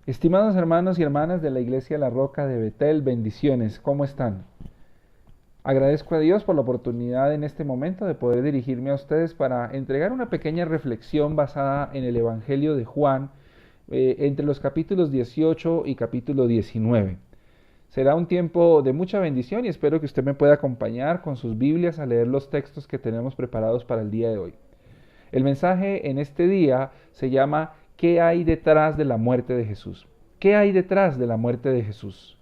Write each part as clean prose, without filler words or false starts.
Estimados hermanos y hermanas de la Iglesia La Roca de Betel, bendiciones, ¿cómo están? Agradezco a Dios por la oportunidad en este momento de poder dirigirme a ustedes para entregar una pequeña reflexión basada en el Evangelio de Juan, entre los capítulos 18 y capítulo 19. Será un tiempo de mucha bendición y espero que usted me pueda acompañar con sus Biblias a leer los textos que tenemos preparados para el día de hoy. El mensaje en este día se llama ¿Qué hay detrás de la muerte de Jesús? ¿Qué hay detrás de la muerte de Jesús?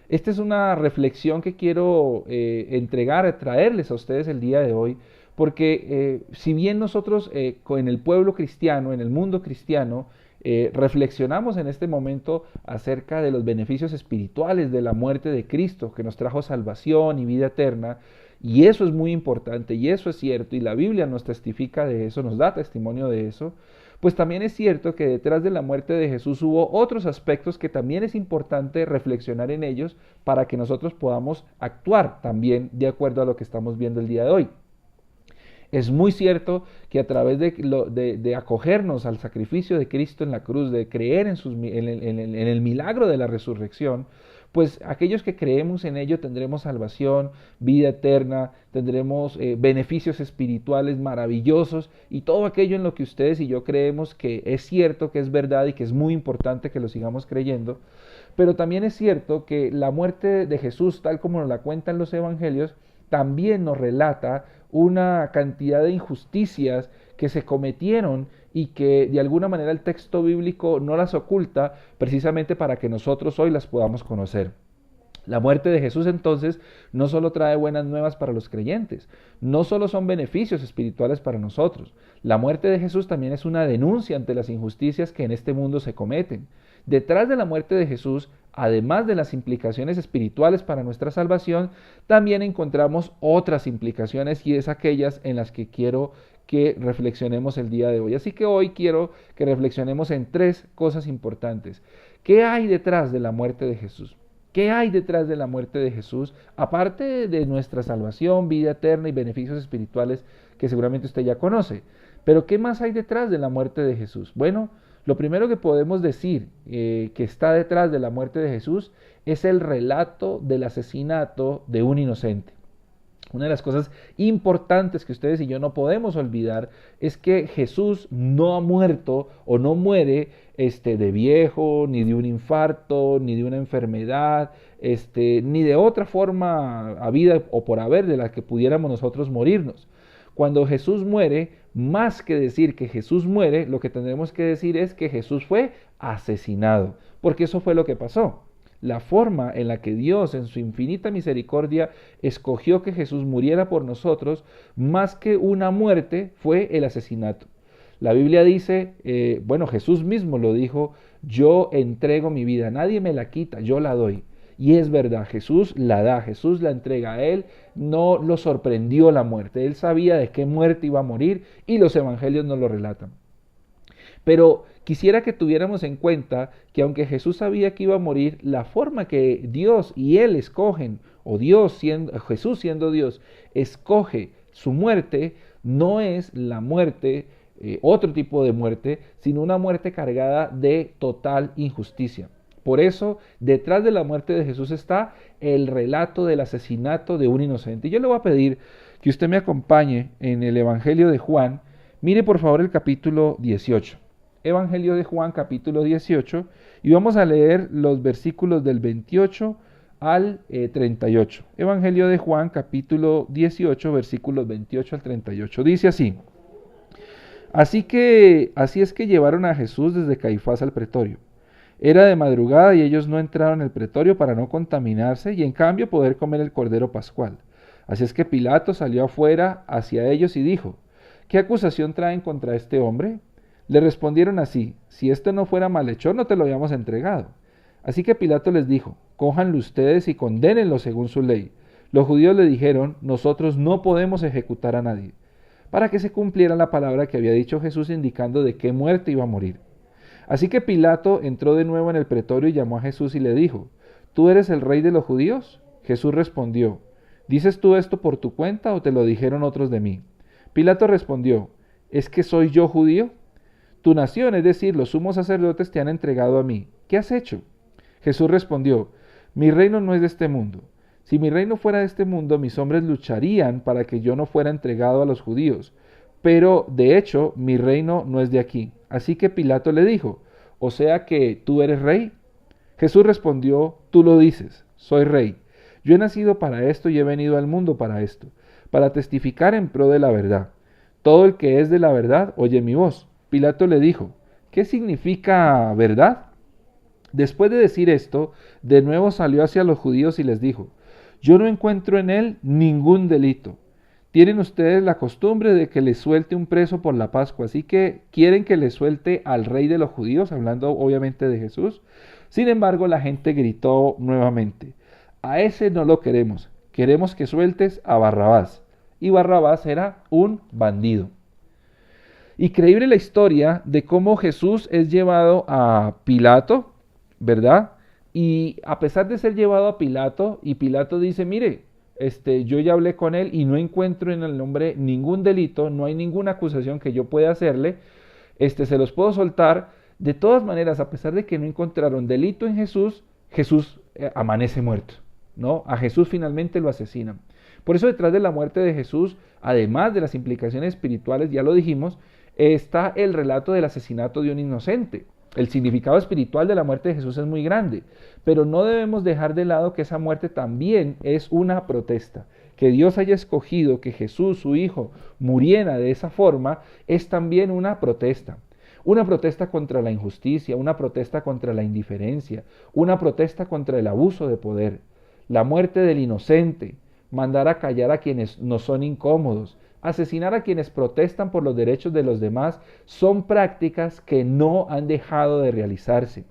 Esta es una reflexión que quiero traerles a ustedes el día de hoy, porque si bien nosotros en el pueblo cristiano, en el mundo cristiano, reflexionamos en este momento acerca de los beneficios espirituales de la muerte de Cristo, que nos trajo salvación y vida eterna, y eso es muy importante, y eso es cierto, y la Biblia nos testifica de eso, nos da testimonio de eso, pues también es cierto que detrás de la muerte de Jesús hubo otros aspectos que también es importante reflexionar en ellos para que nosotros podamos actuar también de acuerdo a lo que estamos viendo el día de hoy. Es muy cierto que a través de acogernos al sacrificio de Cristo en la cruz, de creer en el milagro de la resurrección, pues aquellos que creemos en ello tendremos salvación, vida eterna, tendremos beneficios espirituales maravillosos y todo aquello en lo que ustedes y yo creemos que es cierto, que es verdad y que es muy importante que lo sigamos creyendo. Pero también es cierto que la muerte de Jesús, tal como nos la cuentan los evangelios, también nos relata una cantidad de injusticias que se cometieron y que de alguna manera el texto bíblico no las oculta precisamente para que nosotros hoy las podamos conocer. La muerte de Jesús entonces no solo trae buenas nuevas para los creyentes, no solo son beneficios espirituales para nosotros, la muerte de Jesús también es una denuncia ante las injusticias que en este mundo se cometen. Detrás de la muerte de Jesús, además de las implicaciones espirituales para nuestra salvación, también encontramos otras implicaciones y es aquellas en las que quiero que reflexionemos el día de hoy. Así que hoy quiero que reflexionemos en tres cosas importantes. ¿Qué hay detrás de la muerte de Jesús? ¿Qué hay detrás de la muerte de Jesús? Aparte de nuestra salvación, vida eterna y beneficios espirituales que seguramente usted ya conoce. Pero ¿qué más hay detrás de la muerte de Jesús? Bueno, lo primero que podemos decir que está detrás de la muerte de Jesús es el relato del asesinato de un inocente. Una de las cosas importantes que ustedes y yo no podemos olvidar es que Jesús no ha muerto o no muere de viejo, ni de un infarto, ni de una enfermedad, ni de otra forma habida o por haber de la que pudiéramos nosotros morirnos. Cuando Jesús muere, más que decir que Jesús muere, lo que tendremos que decir es que Jesús fue asesinado, porque eso fue lo que pasó. La forma en la que Dios, en su infinita misericordia, escogió que Jesús muriera por nosotros, más que una muerte, fue el asesinato. La Biblia dice, Jesús mismo lo dijo, yo entrego mi vida, nadie me la quita, yo la doy. Y es verdad, Jesús la da, Jesús la entrega a él, no lo sorprendió la muerte, él sabía de qué muerte iba a morir y los evangelios nos lo relatan. Pero quisiera que tuviéramos en cuenta que aunque Jesús sabía que iba a morir, la forma que Dios y Él escogen, o Jesús siendo Dios, escoge su muerte, no es la muerte, otro tipo de muerte, sino una muerte cargada de total injusticia. Por eso, detrás de la muerte de Jesús está el relato del asesinato de un inocente. Y yo le voy a pedir que usted me acompañe en el Evangelio de Juan. Mire por favor el capítulo 18. Evangelio de Juan capítulo 18 y vamos a leer los versículos del 28 al 38. Evangelio de Juan capítulo 18 versículos 28 al 38. Dice así: Así es que llevaron a Jesús desde Caifás al pretorio. Era de madrugada y ellos no entraron al pretorio para no contaminarse y en cambio poder comer el cordero pascual. Así es que Pilato salió afuera hacia ellos y dijo: ¿Qué acusación traen contra este hombre? Le respondieron así: si esto no fuera malhechor, no te lo habíamos entregado. Así que Pilato les dijo: cójanlo ustedes y condénenlo según su ley. Los judíos le dijeron: nosotros no podemos ejecutar a nadie, para que se cumpliera la palabra que había dicho Jesús indicando de qué muerte iba a morir. Así que Pilato entró de nuevo en el pretorio y llamó a Jesús y le dijo: ¿tú eres el rey de los judíos? Jesús respondió: ¿dices tú esto por tu cuenta o te lo dijeron otros de mí? Pilato respondió: ¿es que soy yo judío? Tu nación, es decir, los sumos sacerdotes, te han entregado a mí. ¿qué has hecho? Jesús respondió, mi reino no es de este mundo. Si mi reino fuera de este mundo, mis hombres lucharían para que yo no fuera entregado a los judíos. Pero, de hecho, mi reino no es de aquí. Así que Pilato le dijo, ¿o sea que tú eres rey? Jesús respondió, tú lo dices, soy rey. Yo he nacido para esto y he venido al mundo para esto, para testificar en pro de la verdad. Todo el que es de la verdad oye mi voz. Pilato le dijo, ¿qué significa verdad? Después de decir esto, de nuevo salió hacia los judíos y les dijo, yo no encuentro en él ningún delito. Tienen ustedes la costumbre de que les suelte un preso por la Pascua, así que quieren que les suelte al rey de los judíos, hablando obviamente de Jesús. Sin embargo, la gente gritó nuevamente, a ese no lo queremos, queremos que sueltes a Barrabás. Y Barrabás era un bandido. Increíble la historia de cómo Jesús es llevado a Pilato, ¿verdad? Y a pesar de ser llevado a Pilato, y Pilato dice, mire, yo ya hablé con él y no encuentro en el hombre ningún delito, no hay ninguna acusación que yo pueda hacerle, se los puedo soltar. De todas maneras, a pesar de que no encontraron delito en Jesús, Jesús amanece muerto, ¿no? A Jesús finalmente lo asesinan. Por eso detrás de la muerte de Jesús, además de las implicaciones espirituales, ya lo dijimos, está el relato del asesinato de un inocente. El significado espiritual de la muerte de Jesús es muy grande, pero no debemos dejar de lado que esa muerte también es una protesta. Que Dios haya escogido que Jesús, su Hijo, muriera de esa forma, es también una protesta. Una protesta contra la injusticia, una protesta contra la indiferencia, una protesta contra el abuso de poder. La muerte del inocente, mandar a callar a quienes nos son incómodos, asesinar a quienes protestan por los derechos de los demás, son prácticas que no han dejado de realizarse.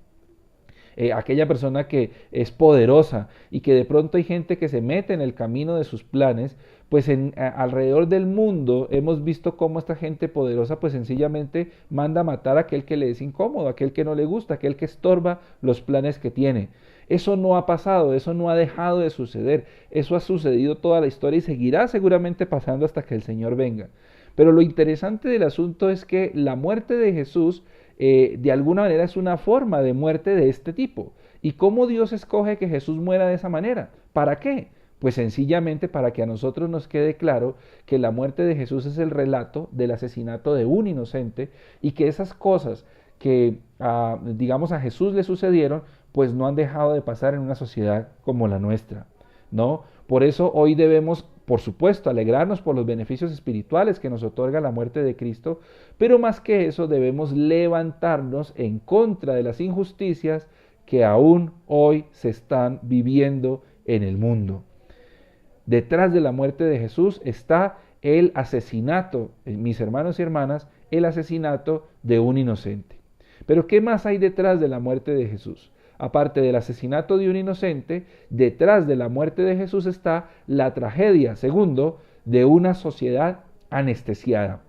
Aquella persona que es poderosa y que de pronto hay gente que se mete en el camino de sus planes, pues alrededor del mundo hemos visto cómo esta gente poderosa pues sencillamente manda a matar a aquel que le es incómodo, a aquel que no le gusta, a aquel que estorba los planes que tiene. Eso no ha pasado, eso no ha dejado de suceder, eso ha sucedido toda la historia y seguirá seguramente pasando hasta que el Señor venga. Pero lo interesante del asunto es que la muerte de Jesús de alguna manera es una forma de muerte de este tipo. ¿Y cómo Dios escoge que Jesús muera de esa manera? ¿Para qué? Pues sencillamente para que a nosotros nos quede claro que la muerte de Jesús es el relato del asesinato de un inocente y que esas cosas que, digamos, a Jesús le sucedieron, pues no han dejado de pasar en una sociedad como la nuestra, ¿no? Por eso hoy debemos, por supuesto, alegrarnos por los beneficios espirituales que nos otorga la muerte de Cristo, pero más que eso debemos levantarnos en contra de las injusticias que aún hoy se están viviendo en el mundo. Detrás de la muerte de Jesús está el asesinato, mis hermanos y hermanas, el asesinato de un inocente. Pero ¿qué más hay detrás de la muerte de Jesús? Aparte del asesinato de un inocente, detrás de la muerte de Jesús está la tragedia, segundo, de una sociedad anestesiada.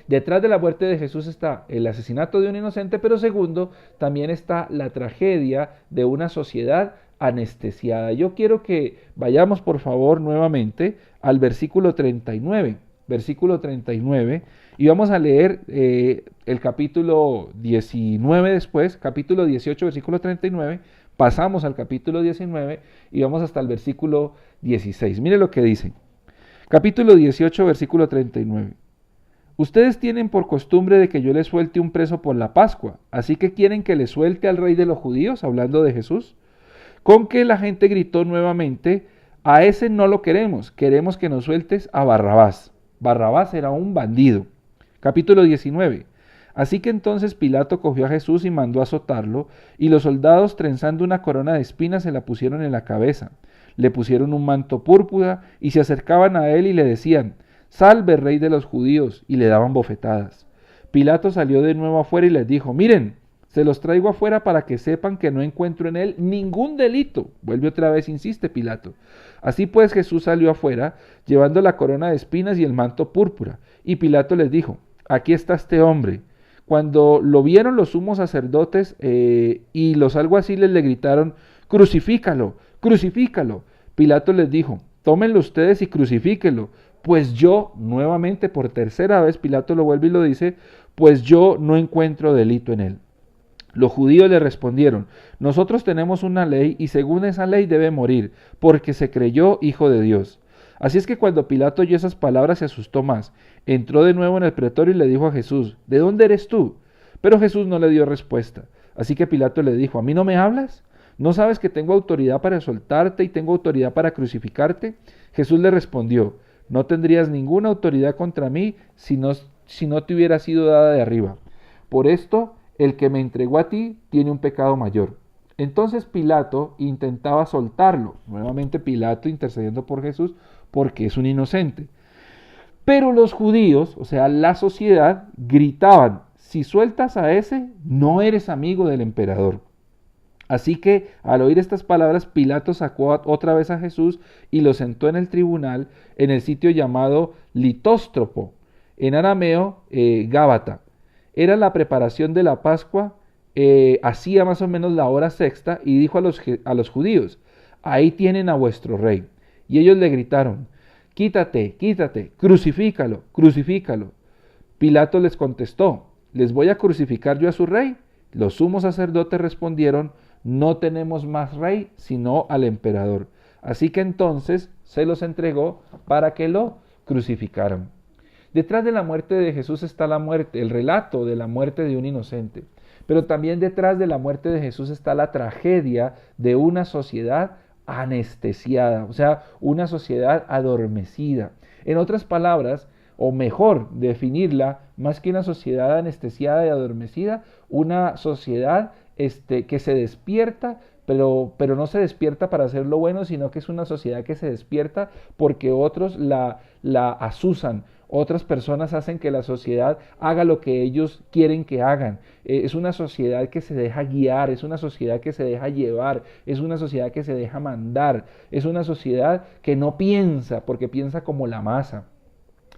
Detrás de la muerte de Jesús está el asesinato de un inocente, pero segundo, también está la tragedia de una sociedad anestesiada. Yo quiero que vayamos por favor nuevamente al versículo 39. Versículo 39, y vamos a leer el capítulo 19 después, capítulo 18, versículo 39, pasamos al capítulo 19 y vamos hasta el versículo 16. Mire lo que dice, capítulo 18, versículo 39. Ustedes tienen por costumbre de que yo les suelte un preso por la Pascua, así que quieren que le suelte al rey de los judíos, hablando de Jesús. Con que la gente gritó nuevamente, a ese no lo queremos, queremos que nos sueltes a Barrabás. Barrabás era un bandido. Capítulo 19. Así que entonces Pilato cogió a Jesús y mandó azotarlo, y los soldados, trenzando una corona de espinas, se la pusieron en la cabeza. Le pusieron un manto púrpura y se acercaban a él y le decían, «Salve, rey de los judíos», y le daban bofetadas. Pilato salió de nuevo afuera y les dijo, «Miren, se los traigo afuera para que sepan que no encuentro en él ningún delito». Vuelve otra vez, insiste Pilato. Así pues Jesús salió afuera, llevando la corona de espinas y el manto púrpura. Y Pilato les dijo, «Aquí está este hombre». Cuando lo vieron los sumos sacerdotes y los alguaciles le gritaron, «Crucifícalo, crucifícalo». Pilato les dijo, «Tómenlo ustedes y crucifíquenlo, pues yo», nuevamente por tercera vez Pilato lo vuelve y lo dice, «pues yo no encuentro delito en él». Los judíos le respondieron: nosotros tenemos una ley y según esa ley debe morir, porque se creyó hijo de Dios. Así es que cuando Pilato oyó esas palabras se asustó más. Entró de nuevo en el pretorio y le dijo a Jesús: ¿de dónde eres tú? Pero Jesús no le dio respuesta. Así que Pilato le dijo: ¿a mí no me hablas? ¿No sabes que tengo autoridad para soltarte y tengo autoridad para crucificarte? Jesús le respondió: no tendrías ninguna autoridad contra mí si no te hubiera sido dada de arriba. Por esto, el que me entregó a ti tiene un pecado mayor. Entonces Pilato intentaba soltarlo. Nuevamente Pilato intercediendo por Jesús porque es un inocente. Pero los judíos, o sea, la sociedad, gritaban: si sueltas a ese, no eres amigo del emperador. Así que al oír estas palabras, Pilato sacó otra vez a Jesús y lo sentó en el tribunal en el sitio llamado Litóstropo, en arameo Gábata. Era la preparación de la Pascua, hacía más o menos la hora sexta, y dijo a los judíos: ahí tienen a vuestro rey. Y ellos le gritaron: quítate, quítate, crucifícalo, crucifícalo. Pilato les contestó: ¿les voy a crucificar yo a su rey? Los sumos sacerdotes respondieron: no tenemos más rey sino al emperador. Así que entonces se los entregó para que lo crucificaran. Detrás de la muerte de Jesús está la muerte, el relato de la muerte de un inocente. Pero también detrás de la muerte de Jesús está la tragedia de una sociedad anestesiada, o sea, una sociedad adormecida. En otras palabras, o mejor definirla, más que una sociedad anestesiada y adormecida, una sociedad que se despierta, pero no se despierta para hacer lo bueno, sino que es una sociedad que se despierta porque otros la asusan. Otras personas hacen que la sociedad haga lo que ellos quieren que hagan. Es una sociedad que se deja guiar, es una sociedad que se deja llevar, es una sociedad que se deja mandar, es una sociedad que no piensa porque piensa como la masa.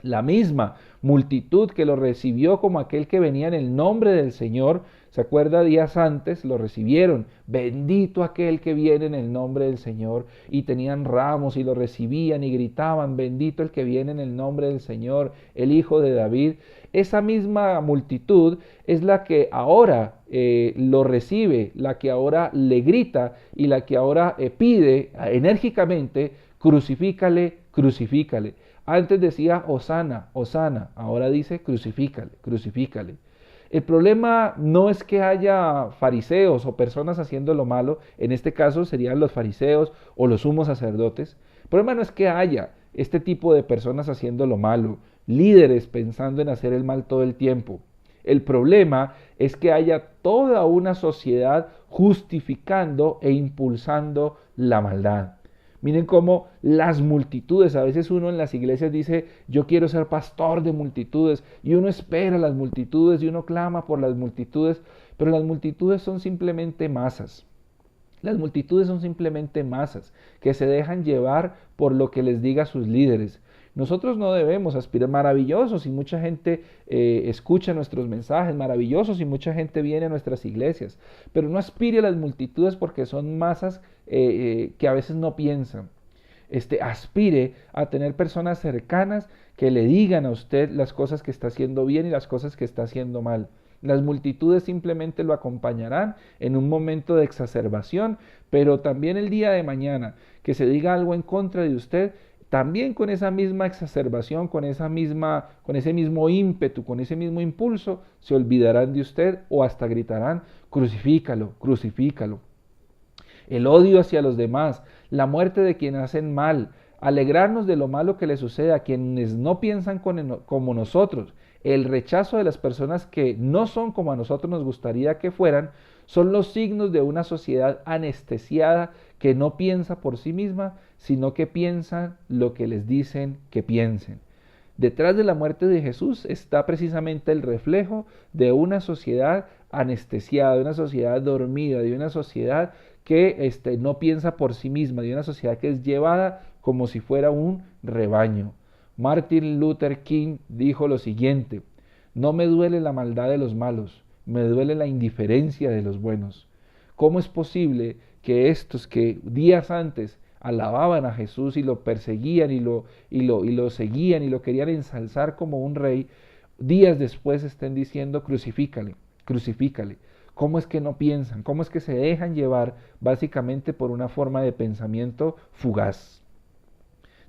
La misma multitud que lo recibió como aquel que venía en el nombre del Señor, ¿se acuerda? Días antes lo recibieron: bendito aquel que viene en el nombre del Señor, y tenían ramos y lo recibían y gritaban: bendito el que viene en el nombre del Señor, el Hijo de David. Esa misma multitud es la que ahora lo recibe, la que ahora le grita y la que ahora pide enérgicamente: crucifícale, crucifícale. Antes decía hosana, hosana, ahora dice crucifícale, crucifícale. El problema no es que haya fariseos o personas haciendo lo malo, en este caso serían los fariseos o los sumos sacerdotes. El problema no es que haya este tipo de personas haciendo lo malo, líderes pensando en hacer el mal todo el tiempo. El problema es que haya toda una sociedad justificando e impulsando la maldad. Miren cómo las multitudes, a veces uno en las iglesias dice: yo quiero ser pastor de multitudes, y uno espera las multitudes y uno clama por las multitudes, pero las multitudes son simplemente masas. Las multitudes son simplemente masas que se dejan llevar por lo que les diga sus líderes. Nosotros no debemos aspirar, maravillosos y mucha gente escucha nuestros mensajes, maravillosos y mucha gente viene a nuestras iglesias, pero no aspire a las multitudes porque son masas que a veces no piensan. Aspire a tener personas cercanas que le digan a usted las cosas que está haciendo bien y las cosas que está haciendo mal. Las multitudes simplemente lo acompañarán en un momento de exacerbación, pero también el día de mañana que se diga algo en contra de usted, también con esa misma exacerbación, con ese mismo ímpetu, con ese mismo impulso, se olvidarán de usted o hasta gritarán: crucifícalo, crucifícalo. El odio hacia los demás, la muerte de quienes hacen mal, alegrarnos de lo malo que le sucede a quienes no piensan como nosotros, el rechazo de las personas que no son como a nosotros nos gustaría que fueran, son los signos de una sociedad anestesiada que no piensa por sí misma, sino que piensa lo que les dicen que piensen. Detrás de la muerte de Jesús está precisamente el reflejo de una sociedad anestesiada, de una sociedad dormida, de una sociedad que no piensa por sí misma, de una sociedad que es llevada como si fuera un rebaño. Martin Luther King dijo lo siguiente: no me duele la maldad de los malos, me duele la indiferencia de los buenos. ¿Cómo es posible que estos que días antes alababan a Jesús y lo perseguían y lo seguían y lo querían ensalzar como un rey, días después estén diciendo: crucifícale, crucifícale? ¿Cómo es que no piensan? ¿Cómo es que se dejan llevar básicamente por una forma de pensamiento fugaz?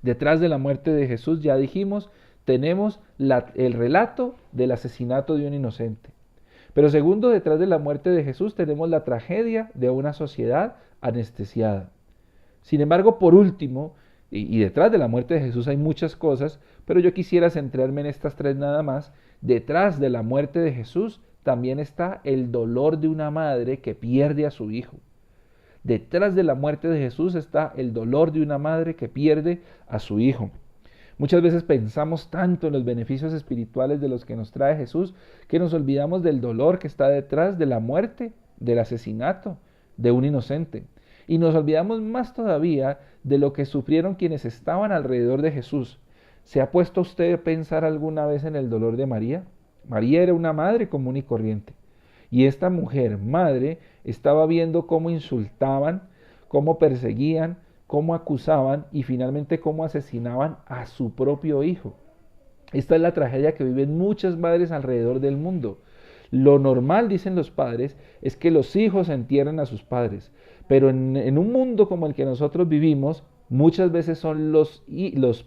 Detrás de la muerte de Jesús, ya dijimos, tenemos el relato del asesinato de un inocente. Pero segundo, detrás de la muerte de Jesús tenemos la tragedia de una sociedad anestesiada. Sin embargo, por último, y detrás de la muerte de Jesús hay muchas cosas, pero yo quisiera centrarme en estas tres nada más. Detrás de la muerte de Jesús también está el dolor de una madre que pierde a su hijo. Detrás de la muerte de Jesús está el dolor de una madre que pierde a su hijo. Muchas veces pensamos tanto en los beneficios espirituales de los que nos trae Jesús que nos olvidamos del dolor que está detrás de la muerte, del asesinato de un inocente. Y nos olvidamos más todavía de lo que sufrieron quienes estaban alrededor de Jesús. ¿Se ha puesto usted a pensar alguna vez en el dolor de María? María era una madre común y corriente. Y esta mujer, madre, estaba viendo cómo insultaban, cómo perseguían, cómo acusaban y finalmente cómo asesinaban a su propio hijo. Esta es la tragedia que viven muchas madres alrededor del mundo. Lo normal, dicen los padres, es que los hijos entierren a sus padres, pero en un mundo como el que nosotros vivimos, muchas veces son los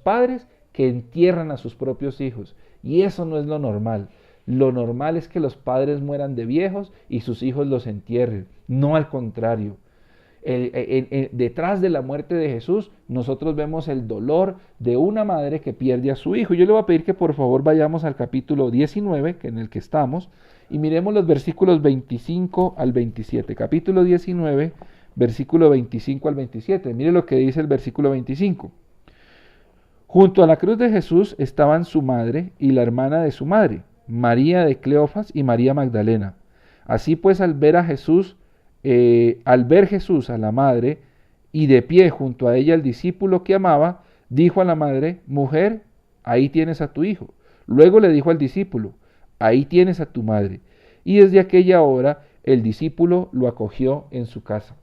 padres que entierran a sus propios hijos, y eso no es lo normal. Lo normal es que los padres mueran de viejos y sus hijos los entierren, no al contrario. Detrás de la muerte de Jesús, nosotros vemos el dolor de una madre que pierde a su hijo. Yo le voy a pedir que por favor vayamos al capítulo 19, en el que estamos, y miremos los versículos 25 al 27. Capítulo 19, versículo 25 al 27. Mire lo que dice el versículo 25. Junto a la cruz de Jesús estaban su madre y la hermana de su madre, María de Cleofas y María Magdalena. Así pues, al ver Jesús a la madre y de pie junto a ella el discípulo que amaba, dijo a la madre: mujer, ahí tienes a tu hijo. Luego le dijo al discípulo: ahí tienes a tu madre. Y desde aquella hora el discípulo lo acogió en su casa.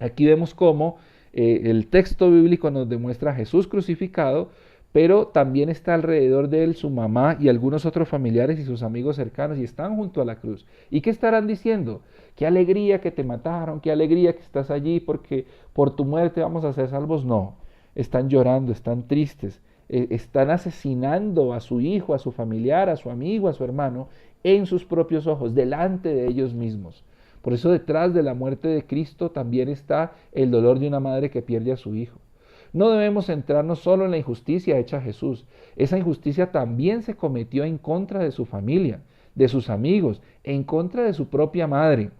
Aquí vemos cómo el texto bíblico nos demuestra a Jesús crucificado, pero también está alrededor de él su mamá y algunos otros familiares y sus amigos cercanos, y están junto a la cruz. ¿Y qué estarán diciendo? Qué alegría que te mataron, qué alegría que estás allí, porque por tu muerte vamos a ser salvos. No, están llorando, están tristes, están asesinando a su hijo, a su familiar, a su amigo, a su hermano, en sus propios ojos, delante de ellos mismos. Por eso detrás de la muerte de Cristo también está el dolor de una madre que pierde a su hijo. No debemos centrarnos solo en la injusticia hecha a Jesús. Esa injusticia también se cometió en contra de su familia, de sus amigos, en contra de su propia madre.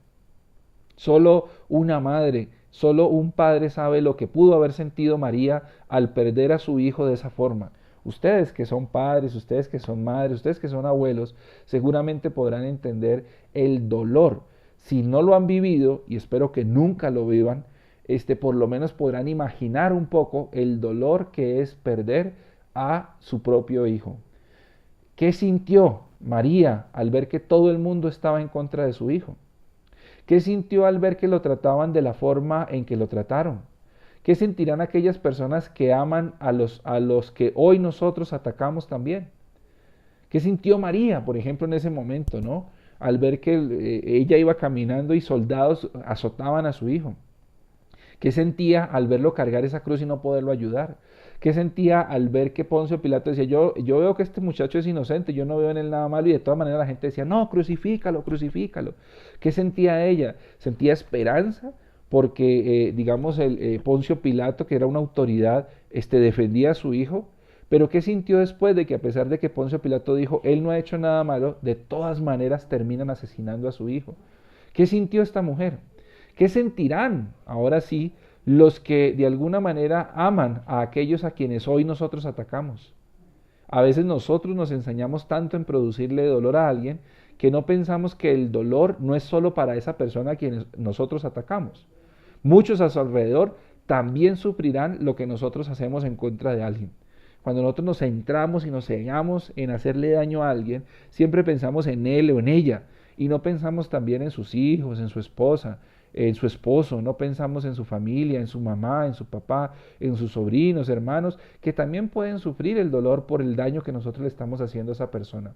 Solo una madre, solo un padre sabe lo que pudo haber sentido María al perder a su hijo de esa forma. Ustedes que son padres, ustedes que son madres, ustedes que son abuelos, seguramente podrán entender el dolor. Si no lo han vivido, y espero que nunca lo vivan, por lo menos podrán imaginar un poco el dolor que es perder a su propio hijo. ¿Qué sintió María al ver que todo el mundo estaba en contra de su hijo? ¿Qué sintió al ver que lo trataban de la forma en que lo trataron? ¿Qué sentirán aquellas personas que aman a los que hoy nosotros atacamos también? ¿Qué sintió María, por ejemplo, en ese momento, ¿no? Al ver que ella iba caminando y soldados azotaban a su hijo. ¿Qué sentía al verlo cargar esa cruz y no poderlo ayudar? ¿Qué sentía al ver que Poncio Pilato decía: yo veo que este muchacho es inocente, yo no veo en él nada malo, y de todas maneras la gente decía: no, crucifícalo, crucifícalo? ¿Qué sentía ella? Sentía esperanza porque, Poncio Pilato, que era una autoridad, defendía a su hijo. Pero ¿qué sintió después de que, a pesar de que Poncio Pilato dijo: él no ha hecho nada malo, de todas maneras terminan asesinando a su hijo? ¿Qué sintió esta mujer? ¿Qué sentirán, ahora sí, los que de alguna manera aman a aquellos a quienes hoy nosotros atacamos? A veces nosotros nos ensañamos tanto en producirle dolor a alguien que no pensamos que el dolor no es solo para esa persona a quien nosotros atacamos. Muchos a su alrededor también sufrirán lo que nosotros hacemos en contra de alguien. Cuando nosotros nos centramos y nos cegamos en hacerle daño a alguien, siempre pensamos en él o en ella, y no pensamos también en sus hijos, en su esposa, en su esposo, no pensamos en su familia, en su mamá, en su papá, en sus sobrinos, hermanos, que también pueden sufrir el dolor por el daño que nosotros le estamos haciendo a esa persona.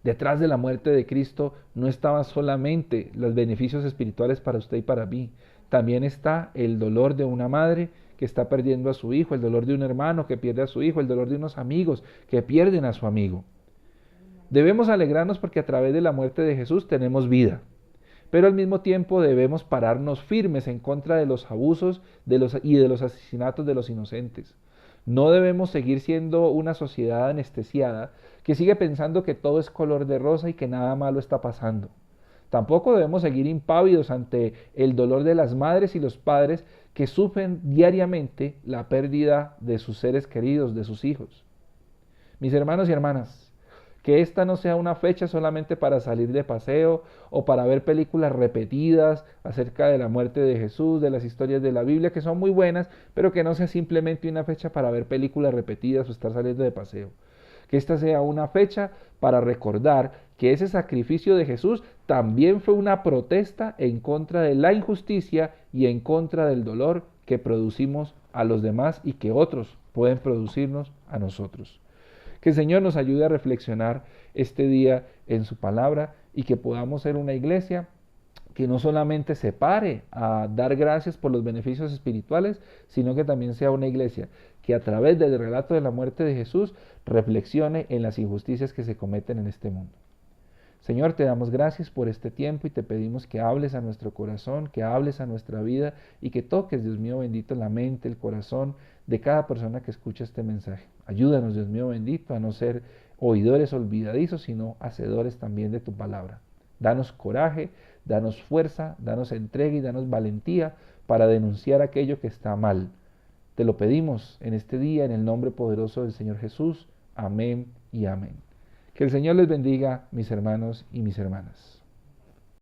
Detrás de la muerte de Cristo no estaban solamente los beneficios espirituales para usted y para mí, también está el dolor de una madre que está perdiendo a su hijo, el dolor de un hermano que pierde a su hijo, el dolor de unos amigos que pierden a su amigo. Debemos alegrarnos porque a través de la muerte de Jesús tenemos vida, pero al mismo tiempo debemos pararnos firmes en contra de los abusos y de los asesinatos de los inocentes. No debemos seguir siendo una sociedad anestesiada que sigue pensando que todo es color de rosa y que nada malo está pasando. Tampoco debemos seguir impávidos ante el dolor de las madres y los padres que sufren diariamente la pérdida de sus seres queridos, de sus hijos. Mis hermanos y hermanas, que esta no sea una fecha solamente para salir de paseo o para ver películas repetidas acerca de la muerte de Jesús, de las historias de la Biblia, que son muy buenas, pero que no sea simplemente una fecha para ver películas repetidas o estar saliendo de paseo. Que esta sea una fecha para recordar que ese sacrificio de Jesús también fue una protesta en contra de la injusticia y en contra del dolor que producimos a los demás y que otros pueden producirnos a nosotros. Que el Señor nos ayude a reflexionar este día en su palabra y que podamos ser una iglesia que no solamente se pare a dar gracias por los beneficios espirituales, sino que también sea una iglesia que a través del relato de la muerte de Jesús reflexione en las injusticias que se cometen en este mundo. Señor, te damos gracias por este tiempo y te pedimos que hables a nuestro corazón, que hables a nuestra vida y que toques, Dios mío bendito, la mente, el corazón de cada persona que escucha este mensaje. Ayúdanos, Dios mío bendito, a no ser oidores olvidadizos, sino hacedores también de tu palabra. Danos coraje, danos fuerza, danos entrega y danos valentía para denunciar aquello que está mal. Te lo pedimos en este día, en el nombre poderoso del Señor Jesús. Amén y amén. Que el Señor les bendiga, mis hermanos y mis hermanas.